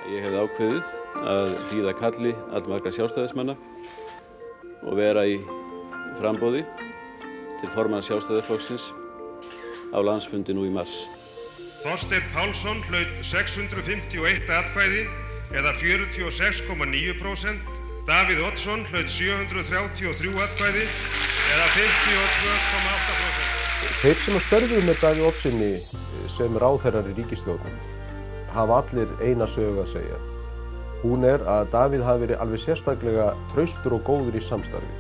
Ég hefði ákveðið að hlýða kalli allmargra sjálfstæðismanna og vera í framboði til formanns Sjálfstæðisflokksins á landsfundi nú í mars. Þorsteinn Pálsson hlaut 651 atkvæði eða 46,9%. Davíð Oddsson hlaut 733 atkvæði eða 52,8%. Þeir sem störfuðu með Davíð Oddsssyni sem ráðherrar í ríkisstjórninni hafa allir eina sögu að segja. Hún að Davíð hafi verið alveg sérstaklega traustur og góður í samstarfi.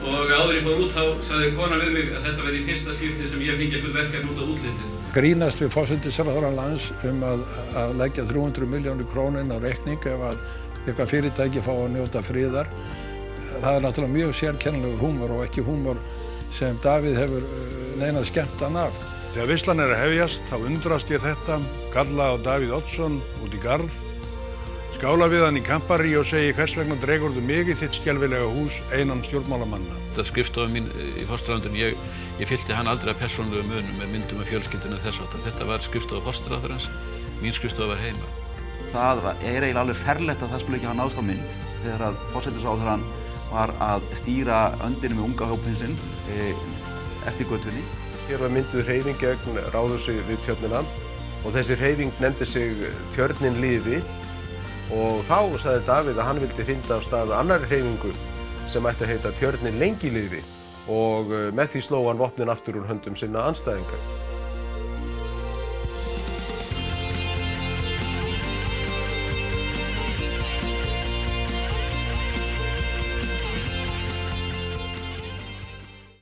Og áður ég fór út þá sagði kona við mig að þetta verið í fyrsta skipti sem ég fengi eitthvað verkefni út á útlitið. Grínast við forsætisráðherra lands að leggja 300 milljónir króna inn á reikning ef að eitthvað fyrirtæki fá að njóta friðar. Það náttúrulega mjög sérkennilegur húmor og ekki húmor sem Davíð hefur neina skemmtan af. Þegar veislan að hefjast þá undrast ég þetta, kalla á Davíð Oddsson út í garð, skála við hann í kampari og segi hvers vegna dregurðu mig í þitt skelfilega hús einan stjórnmálamanna. Þetta skrifstofa mín í forsætisráðuneytinu, ég fyllti hann aldrei af persónulegum munum með myndum af fjölskyldunni og þess háttar. Þetta var skrifstofa forsætisráðherrans, mín skrifstofa var heima. Það eiginlega alveg ferlegt að það skulle ekki hafa náðst á mynd þegar að forsætisráðherrann var að stýra öndinni með unga hópinn sinn eftir götunni. Hér var mynduð hreyfing gegn ráðhúsi við Tjörnina og þessi hreyfing nefndi sig Tjörnin lifi og þá sagði Davíð að hann vildi hrinda af stað annarri hreyfingu sem ætti að heita Tjörnin lengi lifi og með því sló hann vopnin aftur úr höndum sinna andstæðinga.